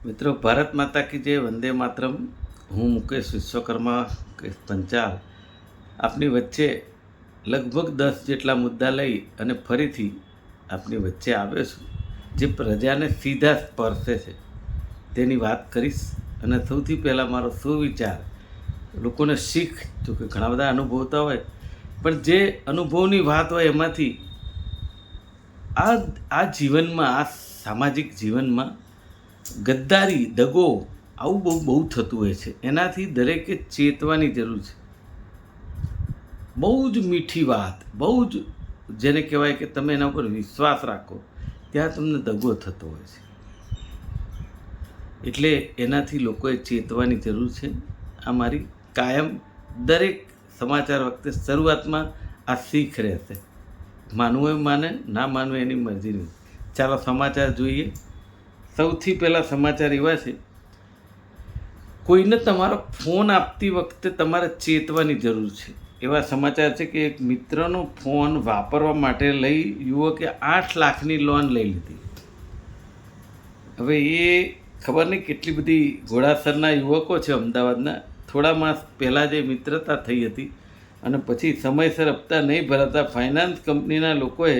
मित्रों, भारत माता की जय, वंदे मातरम। हूँ मुकेश विश्वकर्मा के पंचाल आपनी वच्चे लगभग 10 જેટલા મુદ્દા લઈ અને ફરીથી આપની વચ્ચે આવ્યો છું, જે પ્રજાને સીધા સ્પર્શે છે તેની વાત કરીશ। અને સૌથી પહેલાં મારો સુવિચાર લોકોને શીખ, જો કે ઘણા બધા અનુભવતા હોય, પણ જે અનુભવની વાત હોય એમાંથી આ જીવનમાં, આ સામાજિક જીવનમાં ગદ્દારી, દગો આવું બહુ થતું હોય છે। એનાથી દરેકે ચેતવાની જરૂર છે। બહુ જ મીઠી વાત, બહુ જ જેને કહેવાય કે તમે એના ઉપર વિશ્વાસ રાખો ત્યાં તમને દગો થતો હોય છે, એટલે એનાથી લોકોએ ચેતવાની જરૂર છે। આ મારી કાયમ દરેક સમાચાર વખતે શરૂઆતમાં આ શીખ રહેશે। માનવું એ માને, ના માનવું એની મરજીની। ચાલો સમાચાર જોઈએ। સૌથી પહેલાં સમાચાર એવા છે, કોઈને તમારો ફોન આપતી વખતે તમારે ચેતવાની જરૂર છે। એવા સમાચાર છે કે એક મિત્રનો ફોન વાપરવા માટે લઈ યુવકે 8 લાખની લોન લઈ લીધી। હવે એ ખબર નહીં કેટલી બધી ઘોડાસરના યુવકો છે અમદાવાદના, થોડા માસ પહેલાં જે મિત્રતા થઈ હતી અને પછી સમયસર હપ્તા નહીં ભરાતા ફાઇનાન્સ કંપનીના લોકોએ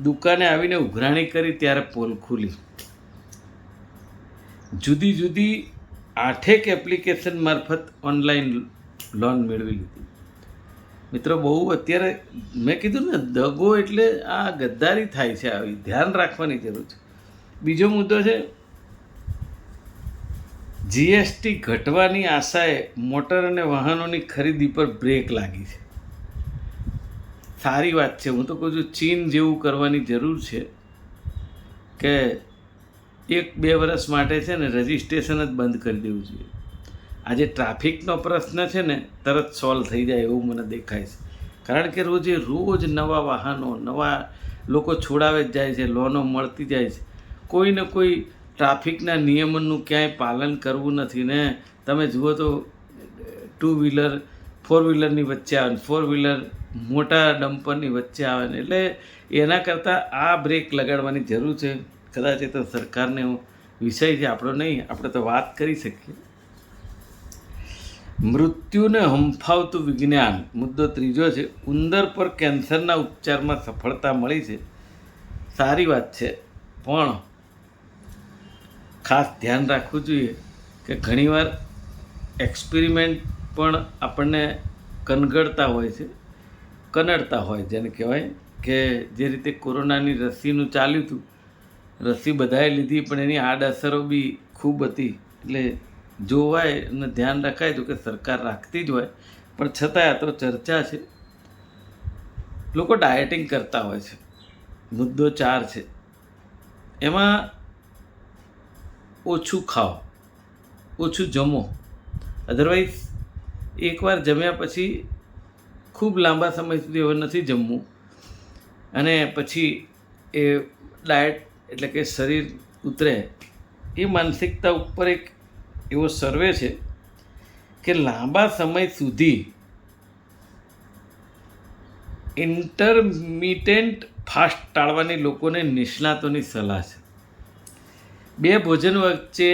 દુકાને આવીને ઉઘરાણી કરી ત્યારે પોલ ખુલી। જુદી જુદી 8 એપ્લિકેશન મારફત ઓનલાઈન લોન મેળવી લીધી। મિત્રો, બહુ અત્યારે મેં કીધું ને, દગો એટલે આ ગદ્દારી થાય છે, આવી ધ્યાન રાખવાની જરૂર છે। બીજો મુદ્દો છે, જીએસટી ઘટવાની આશાએ મોટર અને વાહનોની ખરીદી પર બ્રેક લાગી છે। સારી વાત છે। હું તો કહું છું ચીન જેવું કરવાની જરૂર છે કે 1-2 વર્ષ માટે છે ને રજિસ્ટ્રેશન જ બંધ કરી દેવું જોઈએ। આજે ટ્રાફિકનો પ્રશ્ન છે ને તરત સોલ્વ થઈ જાય એવું મને દેખાય છે, કારણ કે રોજ નવા વાહનો, નવા લોકો છોડાવે જ જાય છે, લોનો મળતી જાય છે। કોઈ ને કોઈ ટ્રાફિકના નિયમોનું ક્યાંય પાલન કરવું નથી ને તમે જુઓ તો 2 વ્હીલર 4 વ્હીલરની વચ્ચે આવે ને 4 વ્હીલર મોટા ડમ્પરની વચ્ચે આવે ને, એટલે એના કરતાં આ બ્રેક લગાડવાની જરૂર છે। કદાચ એ તો સરકારને વિષય છે, આપણો નહીં, આપણે તો વાત કરી શકીએ। મૃત્યુને હંફાવતું વિજ્ઞાન, મુદ્દો ત્રીજો છે, ઉંદર પર કેન્સરના ઉપચારમાં સફળતા મળી છે। સારી વાત છે, પણ ખાસ ધ્યાન રાખવું જોઈએ કે ઘણીવાર એક્સપેરિમેન્ટ પણ આપણને કનડતા હોય, જેને કહેવાય કે જે રીતે કોરોનાની રસીનું ચાલ્યું હતું, રસી બધાએ લીધી પણ એની આડઅસરો બી ખૂબ હતી, એટલે જોવાય અને ધ્યાન રખાય તો કે સરકાર રાખતી જ હોય, પણ છતાંય આ તો ચર્ચા છે। લોકો ડાયટિંગ કરતા હોય છે, મુદ્દો 4 છે, એમાં ઓછું ખાઓ, ઓછું જમો। અધરવાઇઝ એકવાર જમ્યા પછી ખૂબ લાંબા સમય સુધી હવે નથી જમવું, અને પછી એ ડાયટ એટલે કે શરીર ઉતરે। એ માનસિકતા ઉપર એક એવો સર્વે છે કે લાંબા સમય સુધી ઇન્ટરમિટેન્ટ ફાસ્ટ ટાળવાની લોકોને નિષ્ણાતોની સલાહ છે। 2 ભોજન વચ્ચે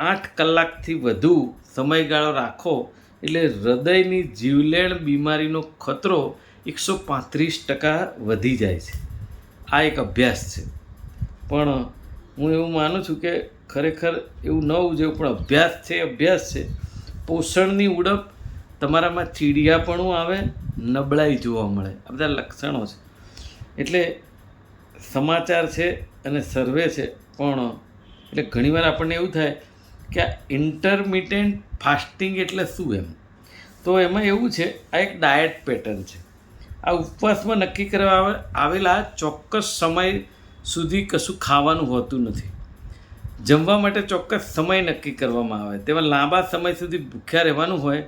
8 કલાકથી વધુ સમયગાળો રાખો એટલે હૃદયની જીવલેણ બીમારીનો ખતરો 135% વધી જાય છે। આ એક અભ્યાસ છે, પણ હું એવું માનું છું કે ખરેખર એવું ન હોવું જોઈએ, પણ અભ્યાસ છે। પોષણની ઉણપ, તમારામાં ચીડિયાપણું આવે, નબળાઈ જોવા મળે, આ બધા લક્ષણો છે। એટલે સમાચાર છે અને સર્વે છે, પણ એટલે ઘણીવાર આપણને એવું થાય કે આ ઇન્ટરમિટેન્ટ ફાસ્ટિંગ એટલે શું એમ? તો એમાં એવું છે, આ એક ડાયટ પેટર્ન છે। આ ઉપવાસમાં નક્કી કરવા આવેલા ચોક્કસ સમય સુધી કશું ખાવાનું હોતું નથી। જમવા માટે ચોક્કસ સમય નક્કી કરવામાં આવે, તેમાં લાંબા સમય સુધી ભૂખ્યા રહેવાનું હોય।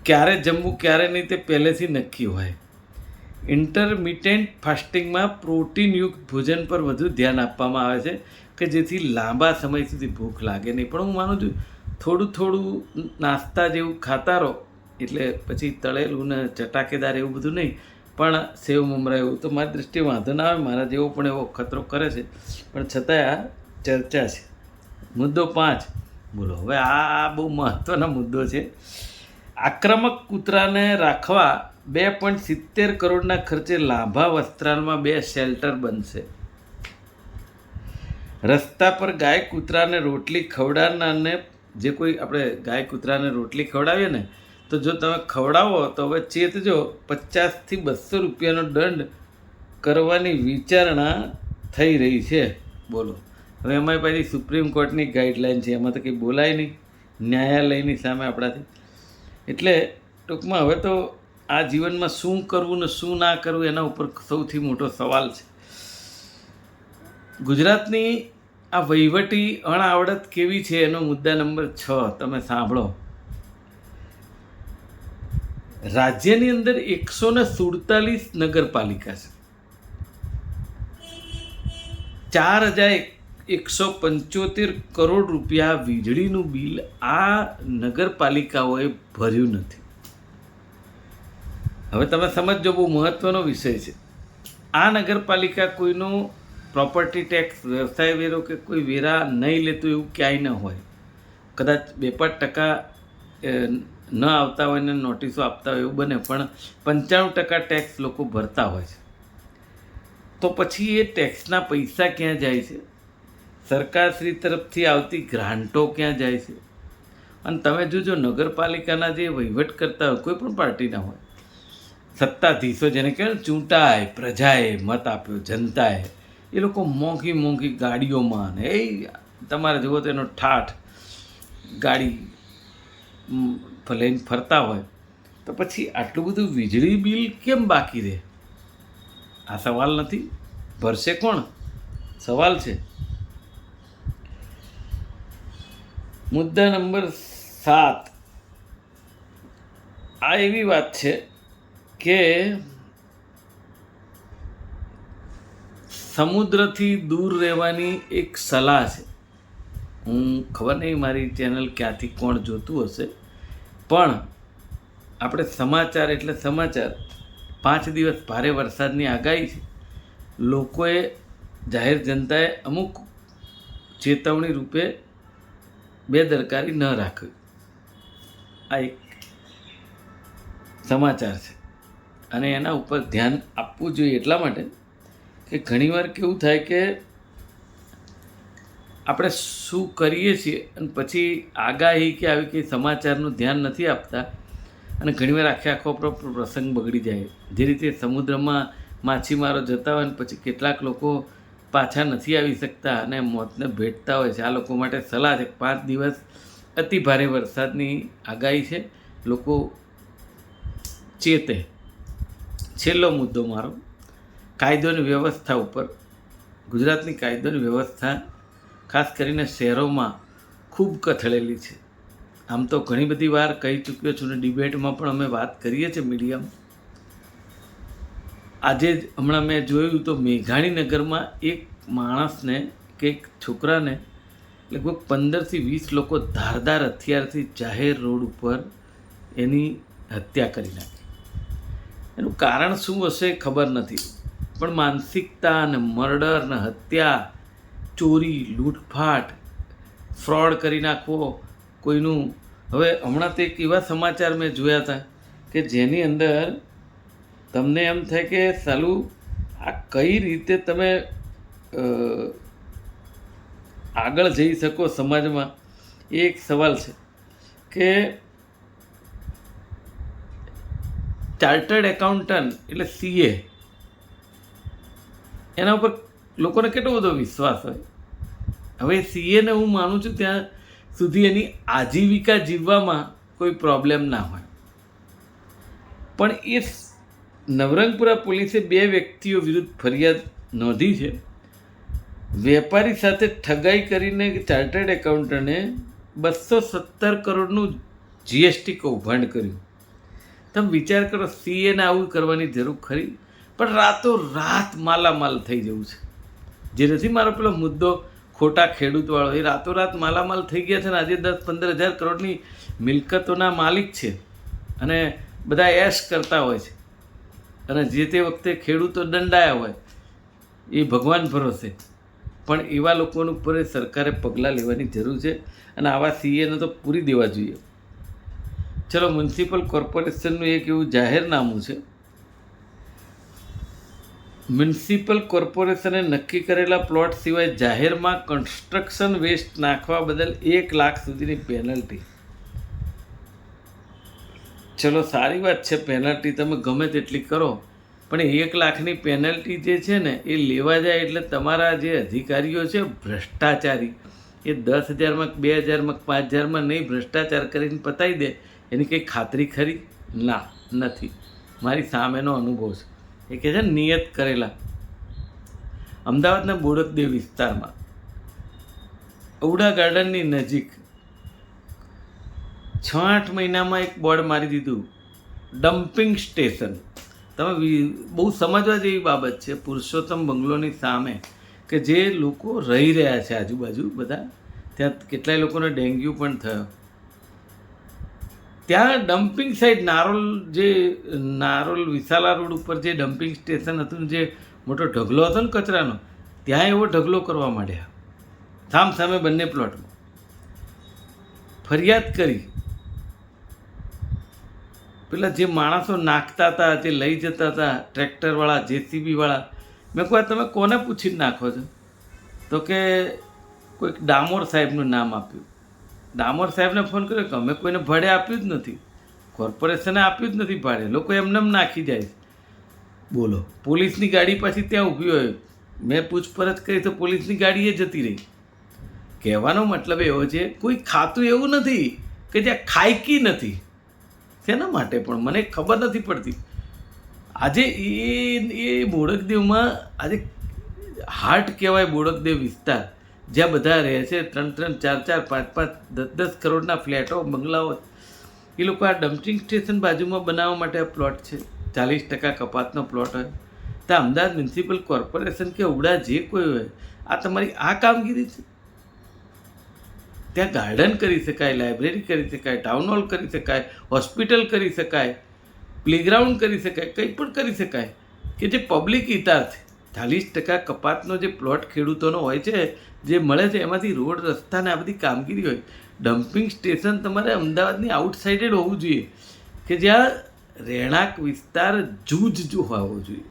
ક્યારે જમવું ક્યારે નહીં તે પહેલેથી નક્કી હોય। ઇન્ટરમિટેન્ટ ફાસ્ટિંગમાં પ્રોટીનયુક્ત ભોજન પર વધુ ધ્યાન આપવામાં આવે છે કે જેથી લાંબા સમય સુધી ભૂખ લાગે નહીં। પણ હું માનું છું થોડું નાસ્તા જેવું ખાતા રહો, એટલે પછી તળેલું ને ચટાકેદાર એવું બધું નહીં, પણ સેવ મમરા એવું તો મારી દૃષ્ટિએ વાંધો ના આવે, મારા જેવો પણ એવો ખતરો કરે છે, પણ છતાંય આ ચર્ચા છે। મુદ્દો 5 બોલો. હવે આ બહુ મહત્ત્વનો મુદ્દો છે. આક્રમક કૂતરાને રાખવા 2.70 કરોડના ખર્ચે લાભા વસ્ત્રાલમાં 2 શેલ્ટર બનશે. રસ્તા પર ગાય કૂતરાને રોટલી ખવડાવનારને, જે કોઈ આપણે ગાય કૂતરાને રોટલી ખવડાવીએ ને, તો જો તમે ખવડાવો તો હવે ચેતજો, 50 થી 200 રૂપિયાનો દંડ કરવાની વિચારણા થઈ રહી છે. બોલો. હવે એમાં પાછી સુપ્રીમ કોર્ટની ગાઈડલાઈન છે, એમાં તો કંઈ બોલાય નહીં, ન્યાયાલયની સામે આપણાથી. એટલે ટૂંકમાં હવે તો આ જીવનમાં શું કરવું ને શું ના કરવું એના ઉપર સૌથી મોટો સવાલ છે. ગુજરાતની આ વહીવટી અણઆવડત કેવી છે એનો મુદ્દા નંબર 6 તમે સાંભળો. રાજ્યની અંદર 147 નગરપાલિકા છે. 4175 કરોડ રૂપિયા વીજળીનું બિલ આ નગરપાલિકાઓએ ભર્યું નથી. હવે તમે સમજો, બહુ મહત્ત્વનો વિષય છે. આ નગરપાલિકા કોઈનું પ્રોપર્ટી ટેક્સ, વ્યવસાય વેરો કે કોઈ વેરા નહીં લેતું એવું ક્યાંય ન હોય. કદાચ 2-5% ન આવતા હોય ને નોટિસો આપતા હોય એવું બને, પણ 95% ટેક્સ લોકો ભરતા હોય છે. તો પછી એ ટેક્સના પૈસા ક્યાં જાય છે? સરકારશ્રી તરફથી આવતી ગ્રાન્ટો ક્યાં જાય છે? અને તમે જોજો, નગરપાલિકાના જે વહીવટ કરતા હોય, કોઈ પણ પાર્ટીના હોય, સત્તાધીશો જેને કહેવાય ચૂંટાય, પ્રજાએ મત આપ્યો, જનતાએ, એ લોકો મોંઘી મોંઘી ગાડીઓમાં ને એ તમારે જુઓ તો એનો ઠાઠ ગાડી લઈને ફરતા હોય, તો પછી આટલું બધું વીજળી બિલ કેમ બાકી રહે? આ સવાલ નથી? ભરશે કોણ? સવાલ છે. મુદ્દા નંબર 7 આ એવી વાત છે કે સમુદ્રથી દૂર રહેવાની એક સલાહ છે. હું ખબર નહીં મારી ચેનલ ક્યાંથી કોણ જોતું હશે, પણ આપણે સમાચાર એટલે સમાચાર, 5 દિવસ ભારે વરસાદની આગાહી છે. લોકોએ, જાહેર જનતાએ અમુક ચેતવણી રૂપે બેદરકારી ન રાખવી. આ એક સમાચાર છે અને એના ઉપર ધ્યાન આપવું જોઈએ. એટલા માટે કે ઘણીવાર કેવું થાય કે આપણે શું કરીએ છીએ અને પછી આગાહી કે આવી કંઈ સમાચારનું ધ્યાન નથી આપતા અને ઘણીવાર આખો પ્રસંગ બગડી જાય. જે રીતે સમુદ્રમાં માછીમારો જતા હોય ને પછી કેટલાક લોકો પાછા નથી આવી શકતા અને મોતને ભેટતા હોય છે. આ લોકો માટે સલાહ છે. 5 દિવસ અતિ ભારે વરસાદની આગાહી છે. લોકો ચેતે. છેલ્લો મુદ્દો મારો, કાયદોની વ્યવસ્થા ઉપર. ગુજરાતની કાયદોની વ્યવસ્થા ખાસ કરીને શહેરોમાં ખૂબ કથળેલી છે. આમ તો ઘણી બધી વાર કહી ચૂક્યો છું ને ડિબેટમાં પણ અમે વાત કરીએ છીએ મીડિયામાં. આજે જ હમણાં મેં જોયું તો મેઘાણીનગરમાં એક માણસને કે એક છોકરાને લગભગ 15 થી 20 લોકો ધારદાર હથિયારથી જાહેર રોડ ઉપર એની હત્યા કરી નાખી. એનું કારણ શું હશે ખબર નથી, પણ માનસિકતા ને મર્ડર ને હત્યા, ચોરી, લૂંટફાટ, ફ્રોડ કરી નાખવો કોઈનું. હવે હમણાં તે એક એવા સમાચાર મેં જોયા હતા કે જેની અંદર તમને એમ થાય કે સાલું આ કઈ રીતે તમે આગળ જઈ શકો સમાજમાં. એ એક સવાલ છે કે ચાર્ટર્ડ એકાઉન્ટન્ટ એટલે CA, એના ઉપર લોકોને કેટલો બધો વિશ્વાસ હોય. હવે CAને હું માનું છું ત્યાં સુધી એની આજીવિકા જીવવામાં કોઈ પ્રોબ્લેમ ના હોય, પણ એ નવરંગપુરા પોલીસે 2 વ્યક્તિઓ વિરુદ્ધ ફરિયાદ નોંધી છે. વેપારી સાથે ઠગાઈ કરીને ચાર્ટર્ડ એકાઉન્ટન્ટે 217 કરોડનું GST કૌભાંડ કર્યું. તમે વિચાર કરો, CAને આવું કરવાની જરૂર ખરી? પણ રાતોરાત માલામાલ થઈ જવું છે. જે નથી મારો પેલો મુદ્દો ખોટા ખેડૂતવાળો, એ રાતોરાત માલામાલ થઈ ગયા છે ને આજે 10-15 હજાર કરોડની મિલકતોના માલિક છે અને બધા એશ કરતા હોય છે. અને જે તે વખતે ખેડૂતો દંડાયા હોય એ ભગવાન ભરોસે. પણ એવા લોકોનું ઉપર સરકારે પગલાં લેવાની જરૂર છે અને આવા સીએને તો પૂરી દેવા જોઈએ. ચલો, મ્યુનિસિપલ કોર્પોરેશનનું એક એવું જાહેરનામું છે. મ્યુનિસિપલ કોર્પોરેશને નક્કી કરેલા પ્લોટ સિવાય જાહેરમાં કન્સ્ટ્રક્શન વેસ્ટ નાખવા બદલ 1 લાખ સુધીની પેનલ્ટી. ચલો, સારી વાત છે, પેનલ્ટી તમે ગમે તેટલી કરો, પણ 1 લાખની પેનલ્ટી જે છે ને એ લેવા જાય એટલે તમારા જે અધિકારીઓ છે ભ્રષ્ટાચારી, એ 10,000માં 2,000માં 5,000માં નહીં ભ્રષ્ટાચાર કરીને પતાવી દે એની કંઈ ખાતરી ખરી? ના, નથી. મારી સામેનો અનુભવ છે. એ કહે છે નિયત કરેલા. અમદાવાદના બોડકદેવ વિસ્તારમાં ઔડા ગાર્ડનની નજીક 6-8 મહિનામાં એક બોર્ડ મારી દીધું, ડમ્પિંગ સ્ટેશન. તમે બહુ સમજવા જેવી બાબત છે. પુરુષોત્તમ બંગલોની સામે કે જે લોકો રહી રહ્યા છે આજુબાજુ બધા, ત્યાં કેટલાય લોકોને ડેન્ગ્યુ પણ થયો. ત્યાં dumping site Narol Vishala road ઉપર જે ડમ્પિંગ સ્ટેશન હતું, જે મોટો ઢગલો હતો ને કચરાનો, ત્યાં એવો ઢગલો કરવા માંડ્યા સામે બંને પ્લોટમાં. ફરિયાદ કરી. પેલા જે માણસો નાખતા હતા, જે લઈ જતા હતા, ટ્રેક્ટરવાળા, જેસીબીવાળા, મેં કહ્યું તમે કોને પૂછીને નાખો છો? તો કે કોઈક ડામોર સાહેબનું નામ આપ્યું. ડામોર સાહેબને ફોન કર્યો કે અમે કોઈને ભાડે આપ્યું જ નથી, કોર્પોરેશને આપ્યું જ નથી ભાડે, લોકો એમને નાખી જાય. બોલો, પોલીસની ગાડી પાછી ત્યાં ઊભી હોય. મેં પૂછપરછ કરી તો પોલીસની ગાડી એ જતી રહી. કહેવાનો મતલબ એવો છે, કોઈ ખાતું એવું નથી કે જ્યાં ખાયકી નથી. શેના માટે પણ મને ખબર નથી પડતી. આજે એ બોડકદેવમાં આજે હાર્ટ કહેવાય બોડકદેવ વિસ્તાર, જ્યાં બધા રહે છે 3-3, 4-4, 5-5, 10-10 કરોડના ફ્લેટો, બંગલાઓ. એ લોકો આ ડમ્પિંગ સ્ટેશન બાજુમાં બનાવવા માટે આ પ્લોટ છે. 40% કપાતનો પ્લોટ હોય તો અમદાવાદ મ્યુનિસિપલ કોર્પોરેશન કે ઉડા જે કોઈ હોય, આ તમારી આ કામગીરી છે. ત્યાં ગાર્ડન કરી શકાય, લાઇબ્રેરી કરી શકાય, ટાઉન હોલ કરી શકાય, હોસ્પિટલ કરી શકાય, પ્લેગ્રાઉન્ડ કરી શકાય, કંઈ પણ કરી શકાય કે જે પબ્લિક હિતાર્થ. 40% કપાતનો જે પ્લોટ ખેડૂતોનો હોય છે, જે મળે છે, એમાંથી રોડ, રસ્તા ને આ બધી કામગીરી હોય. ડમ્પિંગ સ્ટેશન તમારે અમદાવાદની આઉટસાઇડેડ હોવું જોઈએ કે જ્યાં રહેણાંક વિસ્તાર જૂજ હોવો જોઈએ.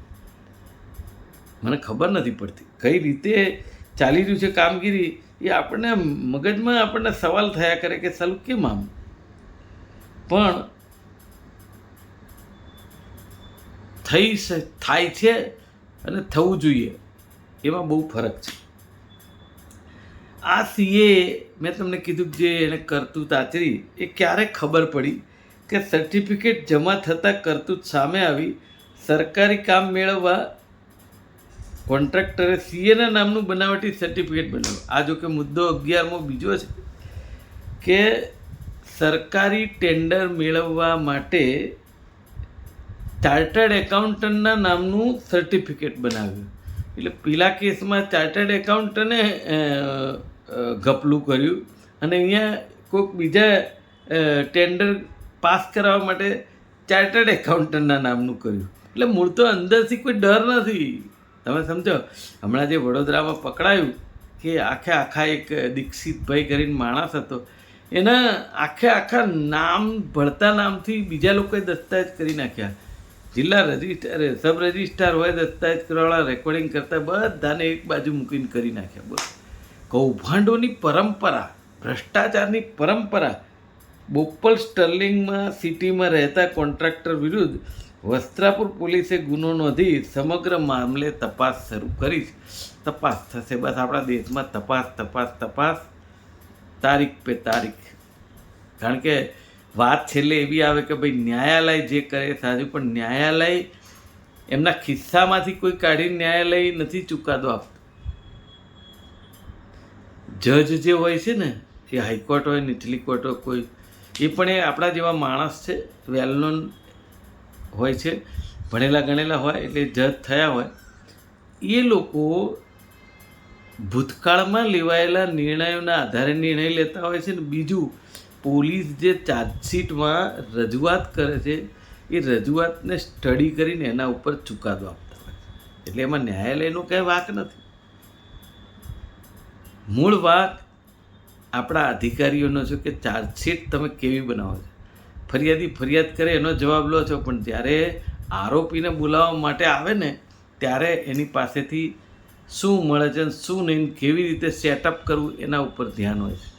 મને ખબર નથી પડતી કઈ રીતે ચાલી રહ્યું છે કામગીરી. એ આપણને મગજમાં આપણને સવાલ થયા કરે કે સાલું કેમ આમ. પણ થાય છે અને થવું જોઈએ, એમાં બહુ ફરક છે. આ સીએ મેં તમને કીધું કે જે એને કરતૂત આચરી, એ ક્યારે ખબર પડી કે સર્ટિફિકેટ જમા થતાં કરતૂત સામે આવી. સરકારી કામ મેળવવા કોન્ટ્રાક્ટરે સીએના નામનું બનાવટી સર્ટિફિકેટ બનાવ્યું. આ જો કે મુદ્દો 11મો બીજો છે કે સરકારી ટેન્ડર મેળવવા માટે ચાર્ટર્ડ એકાઉન્ટન્ટના નામનું સર્ટિફિકેટ બનાવ્યું. એટલે પેલા કેસમાં ચાર્ટર્ડ એકાઉન્ટન્ટે ગપલું કર્યું અને અહીંયા કોઈક બીજા ટેન્ડર પાસ કરાવવા માટે ચાર્ટર્ડ એકાઉન્ટન્ટના નામનું કર્યું. એટલે મૂળ તો અંદરથી કોઈ ડર નથી. તમે સમજો, હમણાં જે વડોદરામાં પકડાયું કે આખા એક દીક્ષિતભાઈ કરીને માણસ હતો, એના આખા નામ, ભળતા નામથી બીજા લોકોએ દસ્તાવેજ કરી નાખ્યા. જિલ્લા રજિસ્ટર, સબ રજિસ્ટ્રાર હોય, દસ્તાવેજ કરવાવાળા, રેકોર્ડિંગ કરતા બધાને એક બાજુ મૂકીને કરી નાખ્યા. બોલો, કૌભાંડોની પરંપરા, ભ્રષ્ટાચારની પરંપરા. બોપલ સ્ટર્લિંગમાં સિટીમાં રહેતા કોન્ટ્રાક્ટર વિરુદ્ધ વસ્ત્રાપુર પોલીસે ગુનો નોંધી સમગ્ર મામલે તપાસ શરૂ કરી. તપાસ થશે, બસ આપણા દેશમાં તપાસ, તારીખ પે તારીખ. કારણ કે વાત છેલ્લે એવી આવે કે ભાઈ ન્યાયાલય જે કરે સાચું, પણ ન્યાયાલય એમના ખિસ્સામાંથી કોઈ કાઢીને ન્યાયાલય નથી ચુકાદો આપતો. જજ જે હોય છે ને, એ હાઈકોર્ટ હોય, નીચલી કોર્ટ હોય, કોઈ એ પણ એ આપણા જેવા માણસ છે, વેલ નોન હોય છે, ભણેલા ગણેલા હોય, એટલે જજ થયા હોય. એ લોકો ભૂતકાળમાં લેવાયેલા નિર્ણયોના આધારે નિર્ણય લેતા હોય છે. ને બીજું, પોલીસ જે ચાર્જશીટમાં રજૂઆત કરે છે, એ રજૂઆતને સ્ટડી કરીને એના ઉપર ચુકાદો આપતા હોય છે. એટલે એમાં ન્યાયાલયનો કંઈ વાંક નથી. મૂળ વાત આપણા અધિકારીઓનો છે કે ચાર્જશીટ તમે કેવી બનાવો છો. ફરિયાદી ફરિયાદ કરે એનો જવાબ લો છો, પણ જ્યારે આરોપીને બોલાવવા માટે આવે ને ત્યારે એની પાસેથી શું મળે છે શું નહીં, કેવી રીતે સેટઅપ કરવું એના ઉપર ધ્યાન હોય છે.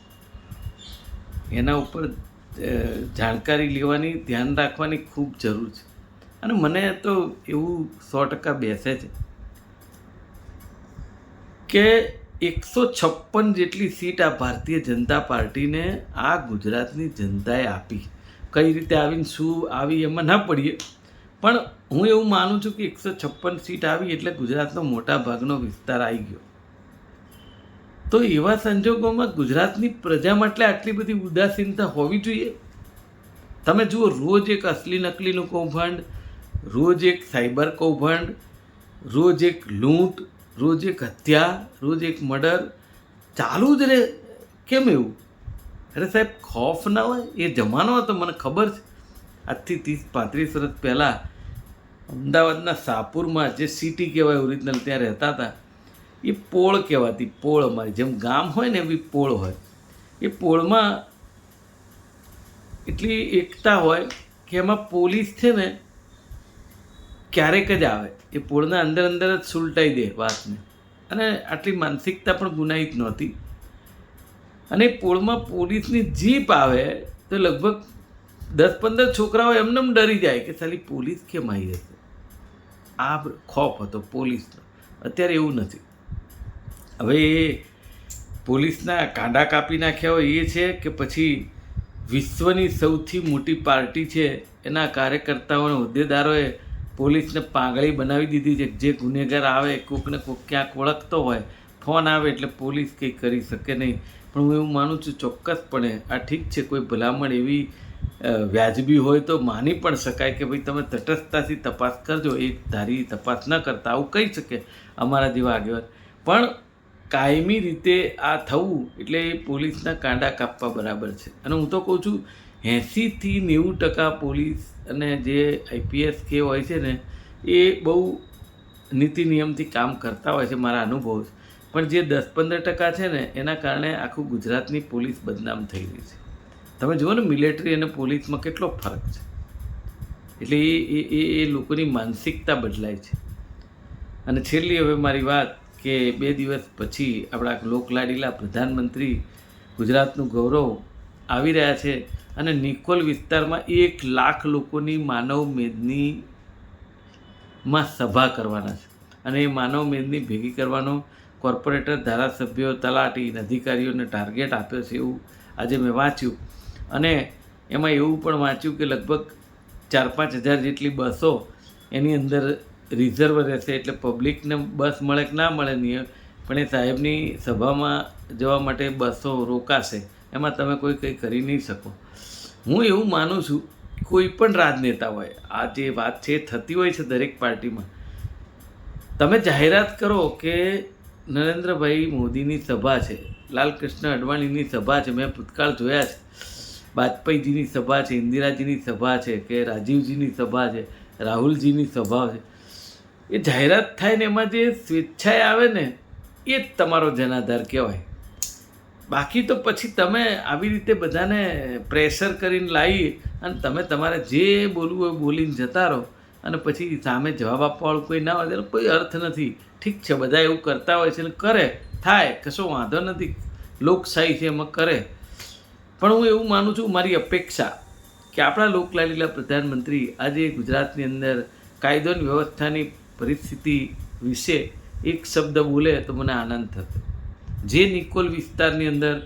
એના ઉપર જાણકારી લેવાની, ધ્યાન રાખવાની ખૂબ જરૂર છે. અને મને તો એવું 100% બેસે છે કે 156 જેટલી સીટ આ ભારતીય જનતા પાર્ટીને આ ગુજરાતની જનતાએ આપી. કઈ રીતે આવીને શું આવી એમાં ના પડીએ, પણ હું એવું માનું છું કે 156 સીટ આવી એટલે ગુજરાતનો મોટા ભાગનો વિસ્તાર આવી ગયો. તો એવા સંજોગોમાં ગુજરાતની પ્રજા માટે આટલી બધી ઉદાસીનતા હોવી જોઈએ? તમે જુઓ, રોજ એક અસલી નકલીનું કૌભાંડ, રોજ એક સાયબર કૌભાંડ, રોજ એક લૂંટ, રોજ એક હત્યા, રોજ એક મર્ડર ચાલુ જ રહે. કેમ એવું? અરે સાહેબ, ખોફ ના હોય? એ જમાનો હતો, મને ખબર છે. આજથી 30-35 વર્ષ પહેલાં અમદાવાદના શાહપુરમાં જે સિટી કહેવાય ઓરિજિનલ, ત્યાં રહેતા હતા. એ પોળ કહેવાતી. પોળ અમારી જેમ ગામ હોય ને એવી પોળ હોય. એ પોળમાં એટલી એકતા હોય કે એમાં પોલીસ છે ને ક્યારેક જ આવે. એ પોળના અંદર અંદર જ સુલટાઈ દે વાતને. અને આટલી માનસિકતા પણ ગુનાહિત નહોતી. અને પોળમાં પોલીસની જીપ આવે તો લગભગ 10-15 છોકરાઓ એમને ડરી જાય કે સાલી પોલીસ કેમ આવી હશે. આ ખોફ હતો પોલીસનો. અત્યારે એવું નથી. હવે એ પોલીસના કાંડા કાપી નાખ્યા હોય એ છે કે પછી વિશ્વની સૌથી મોટી પાર્ટી છે એના કાર્યકર્તાઓને હોદ્દેદારોએ પોલીસને પાગળી બનાવી દીધી છે. જે ગુનેગાર આવે કોકને કોક ક્યાંક ઓળખતો હોય, ફોન આવે એટલે પોલીસ કંઈ કરી શકે નહીં. પણ હું એવું માનું છું ચોક્કસપણે આ ઠીક છે, કોઈ ભલામણ એવી વ્યાજબી હોય તો માની પણ શકાય કે ભાઈ તમે તટસ્થતાથી તપાસ કરજો. એક ધારી તપાસ ન કરતા આવું કહી શકે અમારા જેવા આગેવાન. પણ કાયમી રીતે આ થવું એટલે એ પોલીસના કાંડા કાપવા બરાબર છે. અને હું તો કહું છું 80-90% પોલીસ અને જે IPS કે હોય છે ને એ બહુ નીતિ નિયમથી કામ કરતા હોય છે, મારા અનુભવ છે. પણ જે 10-15% છે ને એના કારણે આખું ગુજરાતની પોલીસ બદનામ થઈ રહી છે. તમે જુઓ ને મિલિટરી અને પોલીસમાં કેટલો ફરક છે. એટલે એ લોકોની માનસિકતા બદલાય છે. અને છેલ્લી હવે મારી વાત કે 2 દિવસ પછી આપણા લોકલાડીલા પ્રધાનમંત્રી ગુજરાતનું ગૌરવ આવી રહ્યા છે અને નિકોલ વિસ્તારમાં 1 લાખ લોકોની માનવ મેદનીમાં સભા કરવાના છે. અને એ માનવ મેદની ભેગી કરવાનો કોર્પોરેટર, ધારાસભ્યો, તલાટી, અધિકારીઓને ટાર્ગેટ આપ્યો છે એવું આજે મેં વાંચ્યું. અને એમાં એવું પણ વાંચ્યું કે લગભગ 4-5 હજાર જેટલી બસો એની અંદર રિઝર્વ રહેશે. એટલે પબ્લિકને બસ મળે કે ના મળે નહીં, પણ એ સાહેબની સભામાં જવા માટે બસો રોકાશે. એમાં તમે કોઈ કંઈ કરી નહીં શકો. હું એવું માનું છું કોઈ પણ રાજનેતા હોય, આ જે વાત છે થતી હોય છે દરેક પાર્ટીમાં. તમે જાહેરાત કરો કે નરેન્દ્રભાઈ મોદીની સભા છે, લાલકૃષ્ણ અડવાણીની સભા છે, મેં ભૂતકાળ જોયા છે, વાજપેયીજીની સભા છે, ઇન્દિરાજીની સભા છે, કે રાજીવજીની સભા છે, રાહુલજીની સભા છે. એ જાહેરાત થાય ને એમાં જે સ્વેચ્છાએ આવે ને એ જ તમારો જનાધાર કહેવાય. બાકી તો પછી તમે આવી રીતે બધાને પ્રેશર કરીને લાવી અને તમે તમારે જે બોલવું હોય બોલીને જતા રહો અને પછી સામે જવાબ આપવાવાળું કોઈ ના હોય તેનો કોઈ અર્થ નથી. ઠીક છે, બધા એવું કરતા હોય છે ને કરે, થાય, કશો વાંધો નથી, લોકશાહી છે એમાં કરે. પણ હું એવું માનું છું, મારી અપેક્ષા કે આપણા લોકલાડીલા પ્રધાનમંત્રી આજે ગુજરાતની અંદર કાયદો અને વ્યવસ્થાની પરિસ્થિતિ વિશે એક શબ્દ બોલે તો મને આનંદ થતો. જે નિકોલ વિસ્તારની અંદર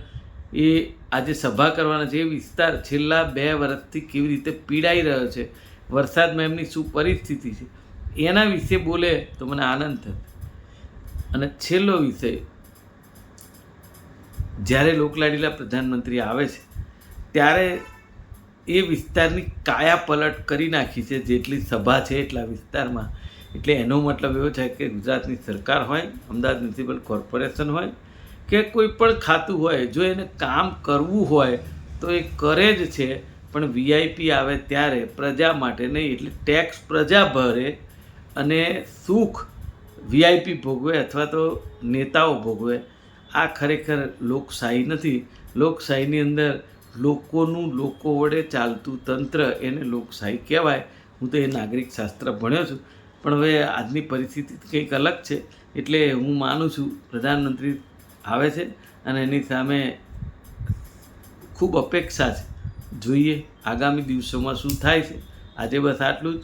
એ આજે સભા કરવાના છે, એ વિસ્તાર છેલ્લા 2 વર્ષથી કેવી રીતે પીડાઈ રહ્યો છે, વરસાદમાં એમની શું પરિસ્થિતિ છે, એના વિશે બોલે તો મને આનંદ થતો. અને છેલ્લો વિષય, જ્યારે લોકલાડીલા પ્રધાનમંત્રી આવે છે ત્યારે એ વિસ્તારની કાયા પલટ કરી નાખી છે. જેટલી સભા છે એટલા વિસ્તારમાં. એટલે એનો મતલબ એવો છે કે ગુજરાતની સરકાર હોય, અમદાવાદ મ્યુનિસિપલ કોર્પોરેશન હોય કે કોઈ પણ ખાતું હોય, જો એને કામ કરવું હોય તો એ કરે જ છે. પણ VIP આવે ત્યારે પ્રજા માટે નહીં. એટલે ટેક્સ પ્રજા ભરે અને સુખ VIP ભોગવે અથવા તો નેતાઓ ભોગવે. આ ખરેખર લોકશાહી નથી. લોકશાહીની અંદર લોકોનું લોકો વડે ચાલતું તંત્ર એને લોકશાહી કહેવાય. હું તો એ નાગરિક શાસ્ત્ર ભણ્યો છું, પણ હવે આજની પરિસ્થિતિ કંઈક અલગ છે. એટલે હું માનું છું પ્રધાનમંત્રી આવે છે અને એની સામે ખૂબ અપેક્ષા છે. જોઈએ આગામી દિવસોમાં શું થાય છે. આજે બસ આટલું જ.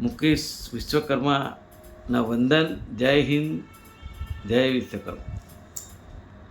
મુકેશ વિશ્વકર્માના વંદન. જય હિન્દ, જય વિશ્વકર્મા.